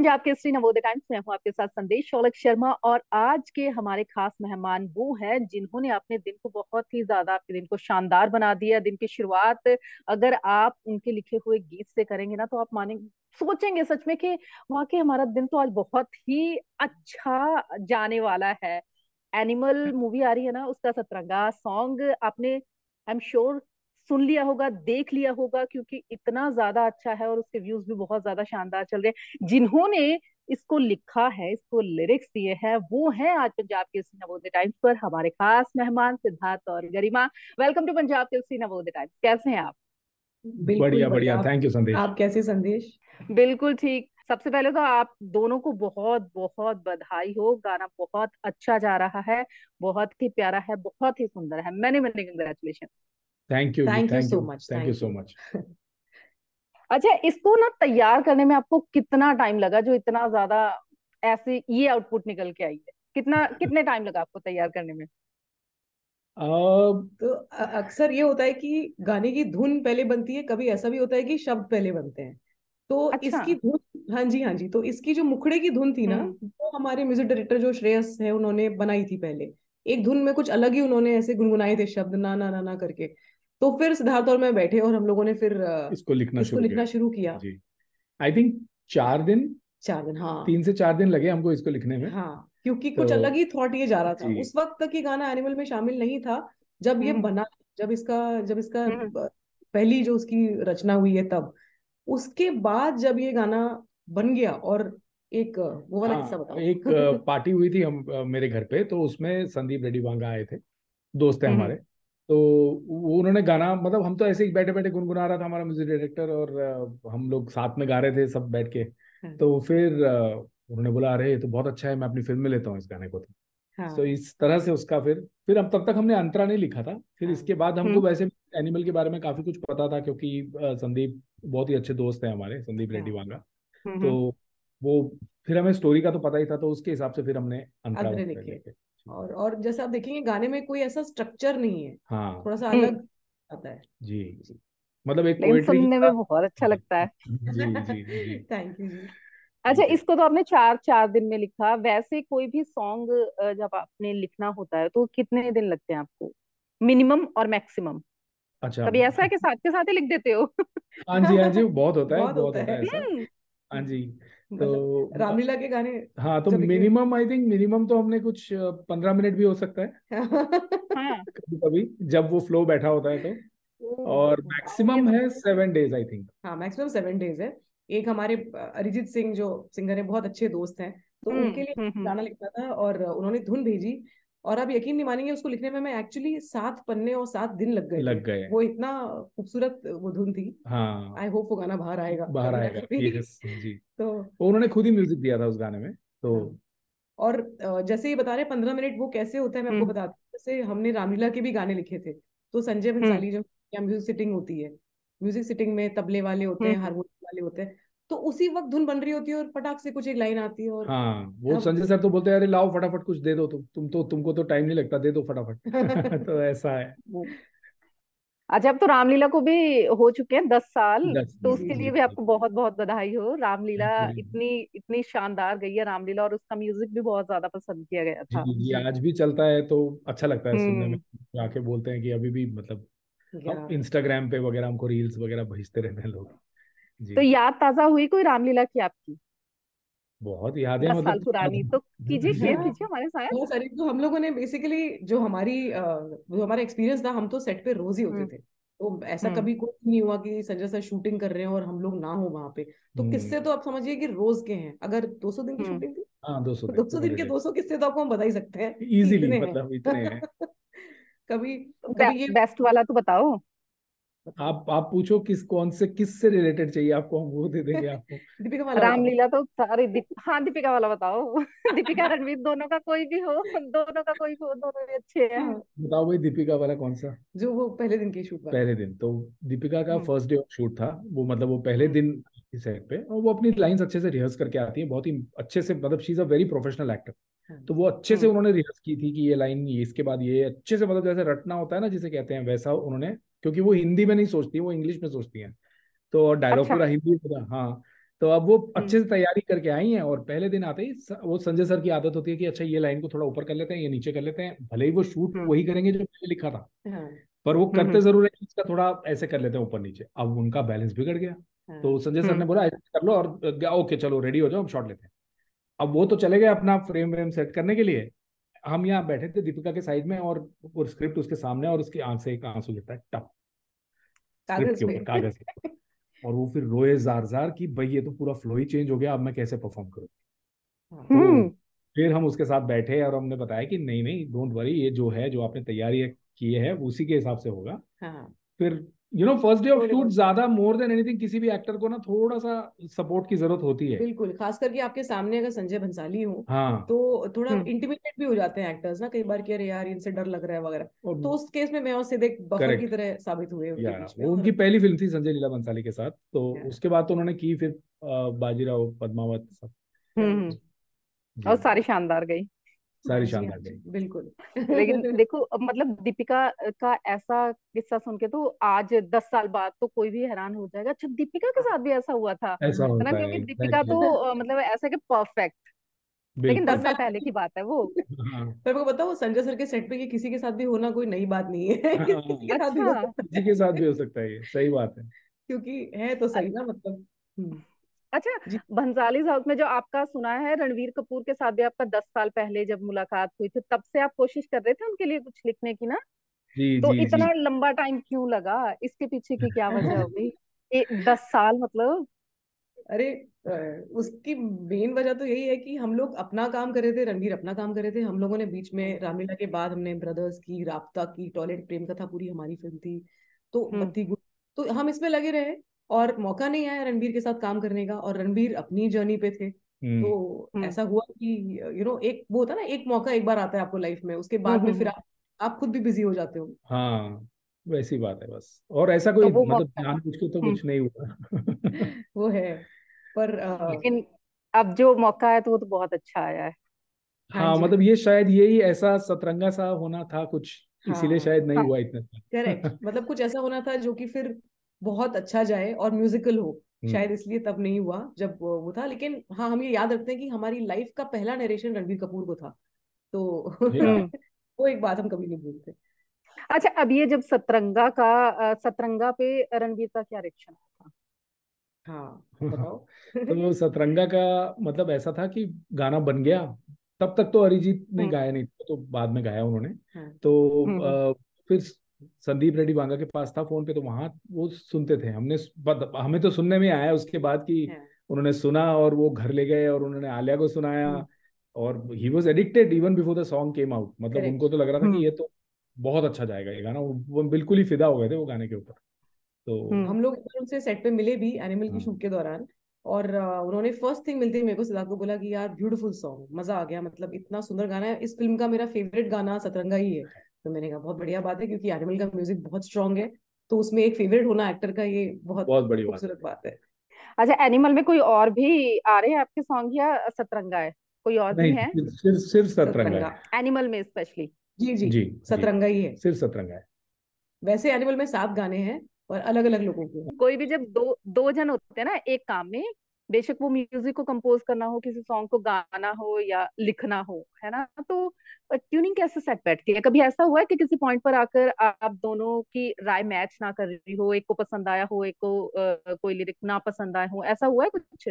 Punjab Kesari Navodaya times में हूँ आपके साथ संदेश शौलक शर्मा। और आज के हमारे खास मेहमान वो हैं जिन्होंने अपने दिन को बहुत ही ज्यादा, आपके दिन को शानदार बना दिया। दिन की शुरुआत अगर आप उनके लिखे हुए गीत से करेंगे ना तो आप मानेंगे, सोचेंगे सच में कि वाकई हमारा दिन तो आज बहुत ही अच्छा जाने वाला है। एनिमल मूवी आ रही है ना, उसका सतरंगा सॉन्ग आपने आई एम श्योर सुन लिया होगा, देख लिया होगा, क्योंकि इतना ज्यादा अच्छा है और उसके व्यूज भी बहुत ज्यादा शानदार चल रहे हैं। जिन्होंने इसको लिखा है, इसको लिरिक्स दिए हैं, वो हैं आज पंजाब केसरी नवोदय टाइम्स पर हमारे खास मेहमान सिद्धार्थ और Garima. Welcome to Punjab Kesari Navodaya Times. कैसे हैं आप? बिल्कुल बढ़िया बढ़िया। बढ़िया, थैंक यू संदेश। आप कैसे संदेश? बिल्कुल ठीक। सबसे पहले तो आप दोनों को बहुत बहुत बधाई हो, गाना बहुत अच्छा जा रहा है, बहुत ही प्यारा है, बहुत ही सुंदर है। मैंने मैंने कंग्रेचुलेशन। थैंक यू जी, thank you thank so you, much, thank you thank so you. Much. अच्छा, इसको ना तैयार करने में आपको कितना टाइम लगा, जो इतना ज्यादा ऐसे ये आउटपुट निकल के आई है? कितने टाइम लगा आपको तैयार करने में? अब तो अक्सर ये होता है कि गाने की धुन पहले बनती है, कभी ऐसा भी होता है कि शब्द पहले बनते हैं। तो अच्छा। इसकी धुन, हाँ जी हाँ जी, तो इसकी जो मुखड़े की धुन थी ना, हम्म। वो हमारे म्यूजिक डायरेक्टर जो श्रेयस है उन्होंने बनाई थी पहले। एक धुन में कुछ अलग ही उन्होंने ऐसे गुनगुनाए थे शब्द, ना ना ना ना करके। तो फिर सिद्धार्थ और मैं बैठे और हम लोगों ने फिर इसको लिखना इसको शुरू किया लिखना शुरू किया। जी। आई थिंक 4 दिन, 4 दिन, हाँ। 3 से 4 दिन लगे हमको इसको लिखने में। हाँ, क्योंकि कुछ अलग तो ही थॉट ये जा रहा था। जी। उस वक्त तक ये गाना एनिमल में शामिल नहीं था। जब ये हम्म। बना, जब इसका हम्म। पहली जो उसकी रचना हुई है तब, उसके बाद जब ये गाना बन गया। और एक वो वाला किस्सा हाँ, बताओ। एक पार्टी हुई थी हम मेरे घर पे, तो उसमें संदीप रेड्डी वांगा आए थे, दोस्त हैं हम्म। हमारे। तो वो उन्होंने गाना, मतलब हम तो ऐसे ही बैठे बैठे गुनगुना रहा था हमारा म्यूजिक डायरेक्टर, और हम लोग साथ में गा रहे थे सब बैठ के। तो फिर उन्होंने बोला, अरे ये तो बहुत अच्छा है, मैं अपनी फिल्म में लेता हूँ इस गाने को। तो हाँ इस तरह से उसका फिर अब तब तक हमने अंतरा नहीं लिखा था। फिर हाँ। इसके बाद हमको हम्म। वैसे भी एनिमल के बारे में काफी कुछ पता था, क्योंकि संदीप बहुत ही अच्छे दोस्त हैं हमारे, संदीप रेड्डी हाँ। वांगा। तो हम्म। वो, फिर हमें स्टोरी का तो पता ही था, तो उसके हिसाब से फिर हमने अंतरा अंतरे वगैरह लिखे। लेके। और जैसे आप देखेंगे गाने में कोई ऐसा स्ट्रक्चर नहीं है, हाँ थोड़ा सा हम्म। अलग आता है। जी, जी। मतलब एक लेकिन पोएट्री की सुनने में तरह। बहुत अच्छा जी लगता है। जी जी जी। थैंक यू जी। अच्छा, थैंक यू। इसको तो आपने चार चार दिन में लिखा। वैसे कोई भी सॉन्ग जब आपने लिखना होता है तो कितने दिन लगते हैं आपको, मिनिमम और मैक्सिमम? अच्छा। कभी ऐसा है कि साथ के साथ ही लिख देते हो? हाँ जी, बहुत होता है, बहुत बहुत होता होता है। है ऐसा। हम्म। हाँ जी। मतलब तो रामलीला के गाने हाँ, तो जब लिखे। मिनिमम, आई थिंक मिनिमम तो हमने कुछ 15 मिनट भी हो सकता है हाँ। कभी कभी, जब वो फ्लो बैठा होता है तो। और और ये मैक्सिमम है 7 डेज आई थिंक। हाँ, मैक्सिमम 7 डेज है। एक हमारे अरिजीत सिंह जो सिंगर है, बहुत अच्छे दोस्त हैं, तो उनके लिए हम्म। गाना लिखना था और उन्होंने धुन भेजी। और आप यकीन नहीं मानेंगे, उसको लिखने में मैं एक्चुअली 7 पन्ने और 7 दिन लग गए थे। लग गए। वो इतना खूबसूरत वो धुन थी। हाँ, आई होप वो गाना बाहर आएगा बाहर कभी ना आएगा, कभी। यस जी। तो वो उन्होंने खुद ही म्यूजिक दिया था उस गाने में तो। हाँ। और जैसे ये बता रहे 15 मिनट वो कैसे होता है, मैं आपको हम्म। बताती हूँ। जैसे हमने रामलीला के भी गाने लिखे थे, तो संजय हम्म। भंसाली जो या म्यूजिक सिटिंग होती है, म्यूजिक सिटिंग में तबले वाले होते हैं, हम्म। हारमोनियम वाले होते हैं। तो उसी वक्त धुन बन रही होती है और फटाक से कुछ एक लाइन आती है और हाँ, वो अब संजय सर तो बोलते हैं, अरे लाओ फटाफट कुछ दे दो, तुमको तो टाइम नहीं लगता, दे दो फटाफट तो ऐसा है वो। अच्छा, अब तो रामलीला को भी हो चुके हैं 10 साल। 10 दिन तो जी उसके जी। लिए भी आपको बहुत बहुत बधाई हो। रामलीला थैंक यू जी। इतनी इतनी शानदार गई है रामलीला, और उसका म्यूजिक भी बहुत ज्यादा पसंद किया गया जी था। जी, जी। आज भी चलता है तो अच्छा लगता है सुनने में। हम्म। आके बोलते हैं कि अभी भी, मतलब या अब इंस्टाग्राम पे वगैरह हमको रील्स वगैरह भेजते रहते हैं लोग। तो जी। याद ताजा हुई कोई रामलीला की आपकी, बहुत यादें, 10 साल मतलब पुरानी? तो कीजिए, शेयर हाँ, कीजिए हमारे साथ। बहुत सारी। तो हम लोगों ने बेसिकली जो हमारा एक्सपीरियंस था, हम तो सेट पे रोज ही होते हम्म। थे। तो ऐसा हम्म। कभी कोई नहीं हुआ कि संजय सर शूटिंग कर रहे हैं और हम लोग ना हो वहां पे। तो हम्म। किस्से तो आप समझिए कि रोज के हैं। अगर 200 दिन की हम्म। शूटिंग थी, हाँ, 200 तो दिन 200 दिन पर के डे, 200 किस्से तो आपको हम बता ही सकते हैं कि इजीली, इतने हैं। मतलब इतने हैं। कभी तो कभी ये बेस्ट वाला तो बताओ। बताइए। आप पूछो, किस से रिलेटेड चाहिए आपको, हम वो दे देंगे आपको। दीपिका वाला बताओ। रामलीला तो सारे हाँ, दीपिका वाला बताओ। दीपिका रणवीर दोनों का कोई भी हो, दोनों का कोई भी हो, दोनों ही अच्छे हैं। हाँ, बताओ भाई, दीपिका वाला कौन सा? जो वो पहले दिन की शूट वाला। पहले दिन तो दीपिका का हम्म फर्स्ट डे ऑफ शूट था वो, मतलब वो पहले हम्म दिन सेट पे, और वो अपनी लाइंस अच्छे से रिहर्स करके आती है, बहुत ही अच्छे से, मतलब she is a very professional actor. हाँ, तो वो अच्छे से हम्म। उन्होंने रिहर्स की थी कि ये लाइन, ये इसके बाद ये अच्छे से, मतलब जैसे रटना होता है ना जिसे कहते हैं, वैसा उन्होंने, क्योंकि वो हिंदी में नहीं सोचती, वो इंग्लिश में सोचती हैं। तो डायलॉग अच्छा। पूरा हिंदी में था, हाँ। तो अब वो हम्म अच्छे से तैयारी करके आई हैं, और पहले दिन आते ही वो संजय सर की आदत होती है कि अच्छा ये लाइन को थोड़ा ऊपर कर लेते हैं, ये नीचे कर लेते हैं, भले ही वो शूट हम्म वही करेंगे जो पहले लिखा था, हाँ पर वो हम्म करते जरूर है कि इसका थोड़ा ऐसे कर लेते हैं ऊपर नीचे। अब उनका बैलेंस बिगड़ गया, हाँ तो संजय सर ने हम्म बोला ऐसे कर लो, और ओके चलो रेडी हो जाओ, हम शॉट लेते हैं। अब वो तो चले गए अपना फ्रेम व्रेम सेट करने के लिए, हम यहाँ बैठे थे दीपिका के साइड में, और वो स्क्रिप्ट उसके सामने, और उसकी आंख से एक आंसू गिरता है टप, स्क्रिप्ट कागज के पे। ऊपर, कागज के ऊपर। और वो फिर रोए जार जार कि भाई ये तो पूरा फ्लो ही चेंज हो गया, अब मैं कैसे परफॉर्म करूँ। हाँ तो हम्म फिर हम उसके साथ बैठे और हमने बताया कि नहीं नहीं डोंट वरी, ये जो है जो आपने तैयारी की है उसी के हिसाब से होगा। हाँ फिर फर्स्ट डे ऑफ थोड़े शूट बहुत ज्यादा मोर देन एनीथिंग किसी भी एक्टर को ना थोड़ा सा सपोर्ट की जरूरत होती है। बिल्कुल, खास करके आपके सामने अगर संजय भंसाली हो हाँ। तो थोड़ा हम्म इंटिमिडेट भी हो जाते हैं एक्टर्स ना कई बार कि अरे यार इनसे डर लग रहा है वगैरह। और तो उस केस में मैं और सिद्दीक बफर की करेक्ट, तरह साबित हुए या उनके बीच में। वो और उनकी पहली फिल्म थी संजय लीला बंसाली के साथ, तो हाँ, उसके बाद तो उन्होंने की फिर बाजीराव, पद्मावत, सब। करेक्ट। जी और जी, सारी शानदार गई। सारी हाँ शानदार जी गई। बिल्कुल। लेकिन देखो, अब मतलब दीपिका का ऐसा किस्सा सुन के तो आज 10 साल बाद तो कोई भी हैरान हो जाएगा, अच्छा दीपिका के साथ भी ऐसा हुआ था, ऐसा है ना? होता है क्योंकि दीपिका एग्जैक्टली। तो मतलब ऐसा कि परफेक्ट, लेकिन बिल्कुल। पर 10 साल पहले की बात है वो। हाँ मैं को बताऊँ संजय सर के सेट पे ये किसी के साथ भी होना कोई नई बात नहीं है। हाँ, किसी के साथ भी अच्छा हो सकता किसी है। के साथ भी हो सकता है, ये सही बात है। क्योंकि है तो सही ना मतलब। अच्छा, जी। भंसाली साउथ में जो आपका सुना है रणवीर कपूर के साथ भी आपका 10 साल पहले जब मुलाकात हुई थी, तब से आप कोशिश कर रहे थे उनके लिए कुछ लिखने की ना? जी तो जी जी। इतना लंबा टाइम क्यों लगा? इसके पीछे की क्या वजह हो गई? 10 साल मतलब। अरे उसकी मेन वजह तो यही है कि हम लोग अपना काम कर रहे थे, रणवीर अपना काम कर रहे थे। हम लोगों ने बीच में रामलीला के बाद हमने ब्रदर्स की, राबता की, टॉयलेट प्रेम कथा पूरी हमारी फिल्म थी, तो हम्म बत्ती गुल, तो हम इसमें लगे रहे और मौका नहीं आया रणवीर के साथ काम करने का, और रणवीर अपनी जर्नी पे थे। हम्म तो हम्म ऐसा हुआ कि एक वो होता है ना, एक मौका एक बार आता है आपको लाइफ में, उसके बाद में फिर हम्म। आप खुद भी बिजी हो जाते हो। हाँ, वैसी बात है बस, और ऐसा तो कोई वो मतलब मौका। जानबूझ के तो हम्म कुछ नहीं हुआ। वो है। पर लेकिन अब जो मौका है तो वो तो बहुत अच्छा आया है। हाँ हाँ, जी। मतलब ये शायद यही ऐसा सतरंगा सा होना था कुछ, इसीलिए हाँ शायद नहीं हाँ हुआ इतना। करेक्ट, मतलब कुछ ऐसा होना था जो कि फिर बहुत अच्छा जाए और म्यूजिकल हो। हम्म। शायद इसलिए तब नहीं हुआ जब वो था। लेकिन हाँ, हम ये याद रखते हैं कि हमारी लाइफ का पहला नरेशन रणबीर कपूर को था। तो या हम्म। वो एक बात हम कभी नहीं भूलते। अच्छा, अब ये जब सतरंगा पे रणवीर का क्या रिएक्शन था? हाँ बताओ। तो सतरंगा का मतलब ऐसा था कि गाना बन गया, तब तक तो अरिजीत ने हम्म गाया नहीं था, तो बाद में गाया उन्होंने। हाँ तो हम्म फिर संदीप रेड्डी बांगा के पास था फोन पे, तो वहां वो सुनते थे, हमें तो सुनने में आया उसके बाद कि हाँ उन्होंने सुना और वो घर ले गए और उन्होंने आलिया को सुनाया, और he was addicted even before the song came out, मतलब करेक्ट। उनको तो लग रहा था कि हम्म ये तो बहुत अच्छा जाएगा ये गाना, वो बिल्कुल ही फिदा हो गए थे वो गाने के ऊपर। तो हम्म हम लोग एक बार उनसे सेट पे मिले भी एनिमल की हाँ शूट के दौरान। और उन्होंने फर्स्ट थिंग मिलते ही मेरे को सिद्धार्थ को बोला कि यार ब्यूटीफुल सॉन्ग, मजा आ गया, मतलब इतना सुंदर गाना है। इस फिल्म का मेरा फेवरेट गाना सतरंगा ही है। तो मैंने कहा बहुत बढ़िया बात है, क्योंकि एनिमल का म्यूजिक बहुत स्ट्रांग है। तो उसमें एक फेवरेट होना एक्टर का, ये बहुत बहुत बड़ी बात है। खूबसूरत बात है। अच्छा, एनिमल में कोई और भी आ रहे हैं आपके सॉन्ग या सतरंगा है? कोई और भी नहीं, है सिर्फ सतरंगा सतरंगा। है। एनिमल में स्पेशली? जी जी, जी जी, सतरंगा ही है। सिर्फ सतरंगा है। वैसे एनिमल में 7 गाने हैं और अलग अलग लोगों के। कोई भी जब दो दो जन होते हैं ना एक काम में, बेशक वो म्यूजिक को कंपोज करना हो, किसी सॉन्ग को गाना हो या लिखना हो, है ना, तो ट्यूनिंग कैसे सेट बैठती है? कभी ऐसा हुआ है कि किसी पॉइंट पर आकर आप दोनों की राय मैच ना कर रही हो, एक को पसंद आया हो, एक को कोई लिरिक ना पसंद आया हो, ऐसा हुआ है कुछ?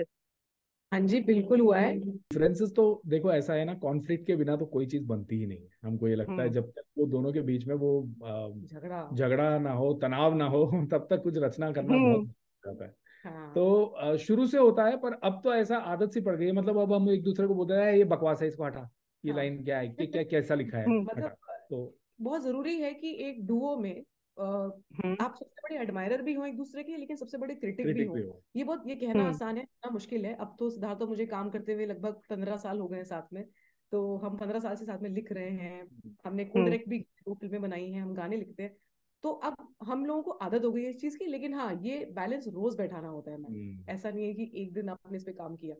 हाँ जी बिल्कुल हुआ है। डिफरेंसेस तो देखो ऐसा है ना, कॉन्फ्लिक्ट के बिना तो कोई चीज बनती ही नहीं है, हमको ये लगता है हम्म जब तक वो दोनों के बीच में वो झगड़ा। झगड़ा ना हो, तनाव ना हो, तब तक कुछ रचना करना बहुत हम्म मुश्किल होता है। हाँ तो शुरू से होता है, पर अब तो ऐसा आदत सी पड़ गई है, मतलब अब हम एक दूसरे को बोलते हैं ये बकवास है, इसको हटा, ये हाँ। लाइन क्या है, कि क्या कैसा लिखा है, हम्म हटा। मतलब तो बहुत जरूरी है कि एक डुओ में हम्म आप सबसे बड़े एडमायरर भी हो एक दूसरे के, लेकिन सबसे बड़े क्रिटिक भी क्रिटिक हो। भी हो। ये कहना हम्म आसान है, ना मुश्किल है। अब तो सिद्धार्थ तो मुझे काम करते हुए लगभग 15 साल हो गए हैं साथ में। तो हम 15 साल से साथ में लिख रहे हैं। हमने को हम्म डायरेक्ट भी 2 फिल्में बनाई हैं, हम गाने लिखते हैं। तो अब हम लोगों को आदत हो गई है इस चीज की। लेकिन हाँ, ये बैलेंस रोज बैठाना होता है मैम। हम्म, ऐसा नहीं है कि एक दिन आपने इस पे काम किया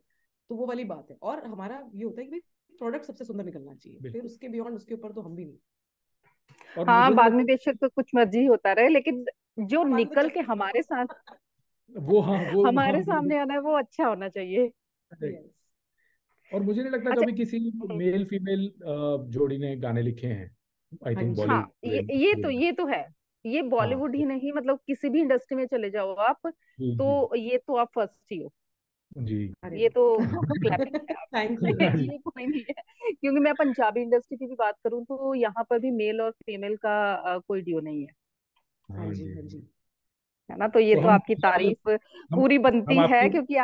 तो वो वाली बात है। और हमारा ये होता है कि प्रोडक्ट सबसे सुंदर निकलना चाहिए, फिर बिल्कुल। उसके बियॉन्ड उसके ऊपर तो हम भी नहीं। और मुझे हाँ, नहीं बाद में लगता। बेशक तो कुछ मर्जी होता रहे, लेकिन जो हाँ, बाद में तो निकल के चटनी हमारे साथ, बनाओ। वो, हाँ वो, हाँ हमारे वो। सामने आना है वो अच्छा होना चाहिए। यस। और मुझे नहीं लगता अच्छा। कभी किसी हम्म, मेल फीमेल जोड़ी ने गाने लिखे हैं, आई हाँ थिंक जी। हाँ, बॉलीवुड ये तो है। ये हाँ बॉलीवुड ही तो नहीं, मतलब किसी भी इंडस्ट्री में चले जाओ आप, जी जी तो ये तो आप फर्स्ट ही हो। जी। अरे ये तो क्लैपिंग है थैंक आपके यू। लिए। हाँ जी ये कोई नहीं है, क्योंकि मैं पंजाबी इंडस्ट्री की भी बात करूं तो यहाँ पर भी मेल और फीमेल का कोई ड्यू नहीं है। हाँ हाँ जी, जी। हाँ जी। है ना, तो ये तो तो हम आपकी तारीफ हम पूरी हम बनती है, आपकी, क्योंकि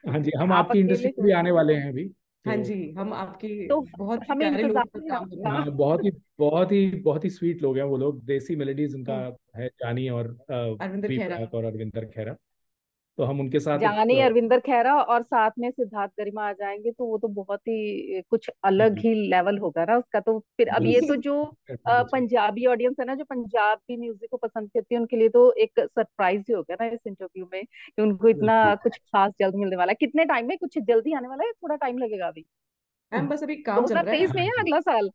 हाँ जी, हम आप आपकी इंडस्ट्री अकेले में भी थोड़ी। आने वाले हैं अभी हाँ तो। जी, हम आपकी तो बहुत ही हमें प्यारे लोगों इंतजार का है काम करेंगे। आपका। हाँ, बहुत ही स्वीट लोग हैं वो लोग। देसी मेलोडीज उनका हम्म, है, जानी और अरविंदर बी खेरा। प्राक और अरविंदर खेरा। तो हम उनके साथ एक जानी, अरविंदर खैरा और साथ में सिद्धार्थ गरिमा आ जाएंगे, तो वो तो बहुत ही कुछ अलग जी ही लेवल होगा ना उसका। तो फिर अब ये तो जो बिल्कुल। पंजाबी ऑडियंस है ना, जो पंजाबी म्यूजिक को पसंद करती है, उनके लिए तो एक सरप्राइज ही होगा ना इस इंटरव्यू में, कि उनको इतना कुछ खास जल्द मिलने वाला है। कितने टाइम में, कुछ जल्दी आने वाला है, थोड़ा टाइम लगेगा अभी? मैम बस अभी काम चल रहा है। 2023 में या अगला साल?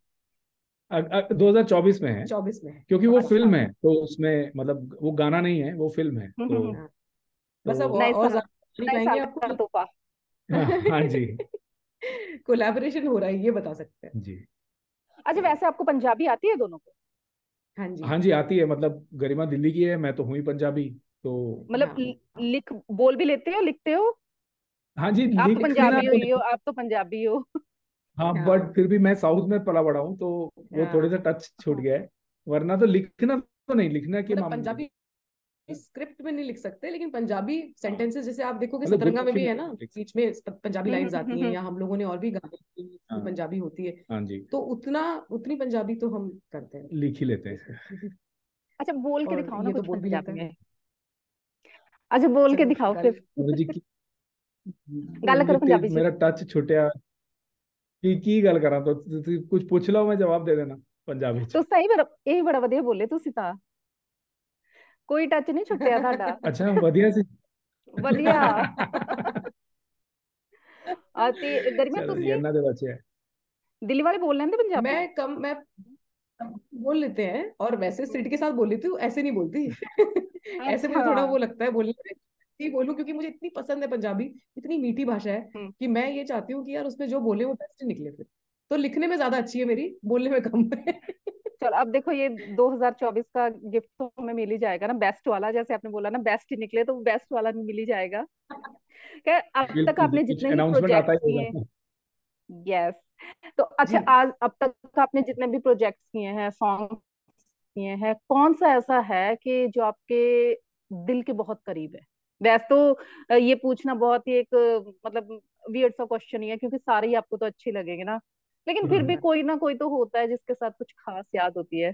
2024 में है, 24 में है। क्योंकि वो अच्छा। फिल्म है तो उसमें मतलब वो गाना नहीं है, वो फिल्म है तो हम्म। हाँ, बस अब तो नए और साल, ज्यादा नहीं नए पाएंगे साल आपको। का तोहफा। हाँ हाँ जी कोलैबोरेशन हो रहा है, ये बता सकते हैं। जी। अच्छा, वैसे आपको पंजाबी आती है दोनों को? हाँ जी। हाँ जी आती है, मतलब गरिमा दिल्ली की है, मैं तो हूँ ही पंजाबी तो। मतलब हाँ हाँ। लिख बोल भी लेते हो, लिखते हो? हाँ जी, आप तो लिखना पंजाबी हो तो ही हो, नहीं। आप तो पंजाबी हो। हाँ बट हाँ फिर भी मैं साउथ में पला बड़ा हूँ तो वो थोड़े सा हाँ। टच छूट हाँ। गया है। वरना तो लिखना तो नहीं, लिखना के मतलब मामले में पंजाबी स्क्रिप्ट में नहीं लिख सकते, लेकिन पंजाबी हाँ, सेंटेंसेस जैसे आप देखोगे मतलब सतरंगा में गुरमुखी भी में है तो ना, नहीं लिख सकते। बीच में पंजाबी लाइंस आती हैं, हम्म। या हम लोगों ने और भी गाने किए जिसमें हाँ पंजाबी होती है। हाँ जी, तो उतनी पंजाबी तो हम करते हैं। लिख ही लेते हैं। अच्छा, बोल के और दिखाओ ना ये तो कुछ बोल भी लेते पंजाबी हैं। में। अच्छा, बोल के चलो दिखाओ गल। फिर। और जी गल करो जी, पंजाबी च। मेरा टच छुटिया की गल करा तो कुछ पूछ लो, मैं जवाब दे देना पंजाबी च। तो सही बड़ा, ਇਹ ਬੜਾ ਵਧੀਆ ਬੋਲੇ ਤੁਸੀਂ ਤਾਂ। ਕੋਈ ਟੱਚ ਨਹੀਂ ਛੁੱਟਿਆ ਤੁਹਾਡਾ। अच्छा वधिया सी ਵਧੀਆ। ਤੇ ਗਰਮੀਆਂ चलो जी, ਤੁਸੀਂ अन्ना दे बच्चे है। ਦਿੱਲੀ ਵਾਲੇ बोल ਲੈਂਦੇ ਪੰਜਾਬੀ? मैं बोल लेते हैं, और वैसे सिट के साथ बोल लेती हूँ, ऐसे नहीं बोलती। ऐसे मुझे अच्छा। थोड़ा वो लगता है बोलने में, ही बोलूं, क्योंकि मुझे इतनी पसंद है पंजाबी। इतनी मीठी भाषा है हम्म। कि मैं ये चाहती हूँ कि यार उसमें जो बोले वो बेस्ट निकले फिर। तो लिखने में ज्यादा अच्छी है मेरी, बोलने में कम है। चलो, अब देखो ये 2024 का गिफ्ट तो हमें मिल ही जाएगा ना, बेस्ट वाला। जैसे आपने बोला ना, बेस्ट ही निकले, तो बेस्ट वाला मिल ही जाएगा। क्या अब तक बिल्कुल जी, आपने कुछ जितने भी अनाउंसमेंट आता प्रोजेक्ट्स ही किए हैं? होगा। यस। तो अच्छा, जी। आज अब तक आपने जितने भी प्रोजेक्ट्स किए हैं, सॉन्ग किए हैं, कौन सा ऐसा है कि जो आपके दिल के बहुत करीब है? वैसे तो ये पूछना बहुत ही एक मतलब वियर्ड सा क्वेश्चन ही है, क्योंकि सारे ही आपको तो अच्छे लगेंगे ना, लेकिन फिर भी हाँ, कोई ना कोई तो होता है जिसके साथ कुछ खास याद होती है।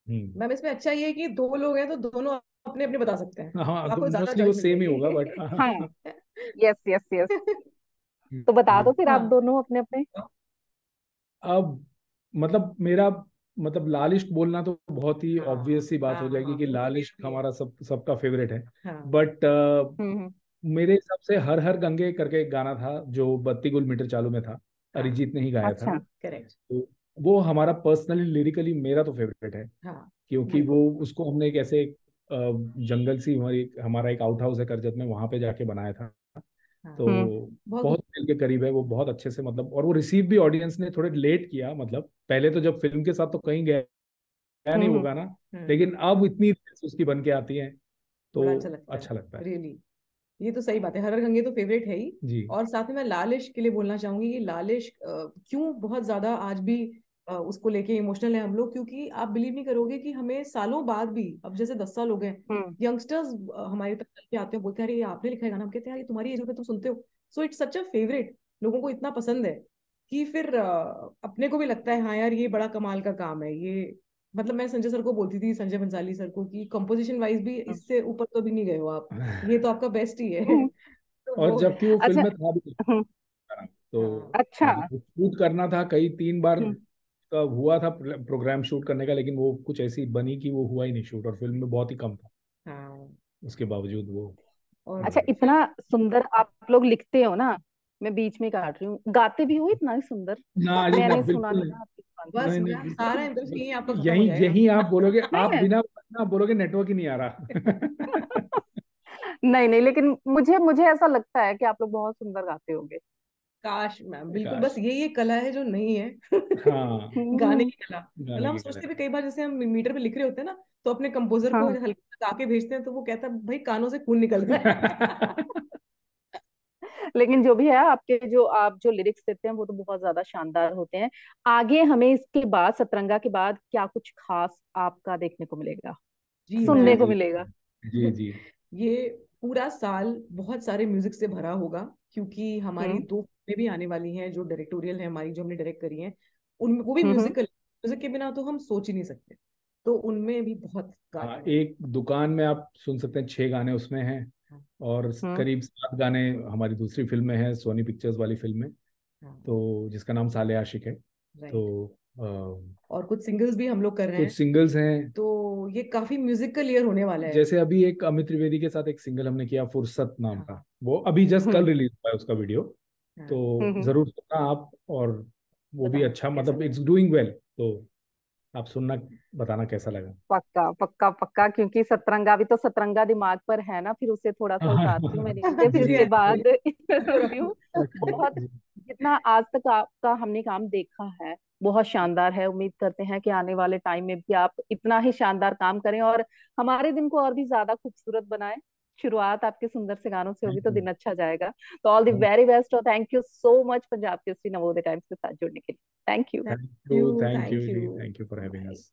हम्म। मैम इसमें अच्छा ये है कि दो लोग हैं तो दोनों अपने अपने बता सकते हैं, हाँ तो तो आपको ज्यादा मोस्टली वो चॉइस मिल सेम ही होगा जाएगी। बट हाँ। Yes yes yes. तो बता जी। दो फिर आप हाँ। दोनों अपने अपने। अब मतलब मेरा मतलब लाल इश्क बोलना तो बहुत ही हाँ ऑब्वियस सी बात हो हाँ जाएगी हाँ, कि वो तो लाल मेरा इश्क भी है। हमारा सबका फेवरेट है। हाँ बट हम्म। मेरे हिसाब से हर हर गंगे करके एक गाना था जो बत्ती गुल मीटर चालू में था, हाँ। अरिजीत ने ही गाया था। अच्छा। करेक्ट। तो वो हमारा पर्सनली लिरिकली मेरा तो फेवरेट है, हाँ क्योंकि वो बिल्कुल। उसको हमने एक ऐसे जंगल सी, हमारी हमारा एक आउट हाउस है करजत में, वहां पे जाके बनाया था। हाँ तो बहुत बहुत दिल के करीब है वो, बहुत अच्छे से मतलब। और वो रिसीव भी ऑडियंस ने थोड़े लेट किया, मतलब पहले तो जब फिल्म के साथ तो कहीं गया नहीं वो हम्म। गाना, हम्म। लेकिन अब इतनी reels उसकी बन के आती हैं तो बड़ा अच्छा लगता है, अच्छा लगता है। रियली। ये तो सही बात है, हर हर गंगे तो फेवरेट है ही। जी और साथ में मैं लाल इश्क के लिए बोलना चाहूंगी कि लाल इश्क क्यों बहुत ज्यादा आज भी उसको लेके इमोशनल है हम लोग, क्योंकि आप बिलीव नहीं करोगे कि हमें सालों बाद भी, अब जैसे 10 साल हो गए, हम्म। यंगस्टर्स हमारी तरफ चल के आते हैं, बोलते हैं अरे ये आपने लिखा है गाना, हम कहते हैं यार ये तुम्हारी एज में तुम सुनते हो। So it's such a favourite, लोगों को इतना पसंद है कि फिर अपने को भी लगता है हाँ यार ये बड़ा कमाल का काम है ये। मतलब मैं संजय सर को बोलती थी, संजय बंसाली सर को, कि कंपोजिशन वाइज भी इससे ऊपर तो भी नहीं गए हो आप, ये तो आपका बेस्ट ही है। हम्म। तो और वो जबकि वो फिल्म अच्छा। में था भी नहीं हम्म। गाना, तो हाँ अच्छा। मतलब शूट करना था कई 3 बार हम्म। का हुआ था प्रोग्राम शूट करने का, लेकिन वो कुछ ऐसी बनी कि वो हुआ ही नहीं शूट, और फिल्म में बहुत ही कम था हाँ। उसके बावजूद वो और अच्छा, बन गई। इतना सुंदर आप लोग लिखते हो ना, मैं बीच में काट रही हूँ, गाते भी हो इतना ही सुंदर? ना जी ना, मैंने सुना बिल्कुल नहीं नहीं। ना आपकी जुबान से। बस नहीं नहीं मैम सारा बिल्कुल इंटरेस्ट यही आपका बिल्कुल। खत्म हो यही जाएगा। यही आप बोलोगे, नहीं आप है। बिना बोलोगे नेटवर्क ही नहीं आ रहा। नहीं नहीं, लेकिन मुझे मुझे ऐसा लगता है कि आप लोग बहुत सुंदर गाते होंगे। काश मैम, बिल्कुल, बस काश। ये कला है जो नहीं है। हाँ, गाने हम्म। की कला। मतलब गाने हम की कला सोचते है। भी कई बार, जैसे हम मीटर पे लिख रहे होते हैं ना, तो अपने कंपोजर को हाँ। हल्का गा के भेजते हैं, तो वो कहता है भाई कानों से खून निकल रहा है। लेकिन जो भी है, आपके जो आप जो लिरिक्स देते हैं वो तो बहुत ज्यादा शानदार होते हैं। आगे हमें इसके बाद, सतरंगा के बाद क्या कुछ खास आपका देखने को मिलेगा, जी सुनने मैम, को जी मिलेगा? जी जी। ये पूरा साल बहुत सारे म्यूजिक से भरा होगा, क्योंकि हमारी हम्म 2 फिल्में भी आने वाली हैं जो डायरेक्टोरियल है हमारी, जो हमने डायरेक्ट करी हैं। उनमें वो भी हम्म। म्यूजिकल। म्यूजिक के बिना तो हम सोच ही नहीं सकते। तो उनमें भी बहुत हाँ, गाने हैं। एक दुकान में आप सुन सकते हैं, 6 गाने उसमें हैं। हाँ। और हम्म। करीब 7 गाने हमारी दूसरी फिल्म में है, सोनी पिक्चर्स वाली फिल्म में, हाँ। तो जिसका नाम साले आशिक है। राइट। तो और कुछ सिंगल्स भी हम लोग कर रहे कुछ हैं। सिंगल्स हैं। तो ये काफी म्यूजिकल ईयर होने वाला है। जैसे अभी एक अमित त्रिवेदी के साथ एक सिंगल हमने किया, फुर्सत नाम हाँ। का, वो अभी जस्ट कल हम्म। रिलीज हुआ है उसका वीडियो। हाँ। तो हम्म। जरूर सुनना आप। और वो भी बताना अच्छा, कैसा मतलब लगा। It's doing well. तो आप सुनना, बताना कैसा लगा। पक्का पक्का पक्का, क्योंकि सतरंगा भी तो सतरंगा दिमाग पर है ना, फिर उसे थोड़ा सा उतारती हूँ मैं नीचे, फिर जी उसके जी। बाद सुनती हूँ। बहुत, जी। जितना आज तक आपका हमने काम देखा है, बहुत शानदार है। उम्मीद करते हैं कि आने वाले टाइम में भी आप इतना ही शानदार काम करें और हमारे दिन को और भी ज्यादा खूबसूरत बनाएं। शुरुआत आपके सुंदर से गानों से होगी थैंक तो यू। दिन अच्छा जाएगा। तो ऑल द वेरी बेस्ट और thank you so much Punjab Kesari Navodaya Times के साथ जुड़ने के लिए। Thank you. Thank thank you. You, thank thank you you. जी, thank you for having bye. Us.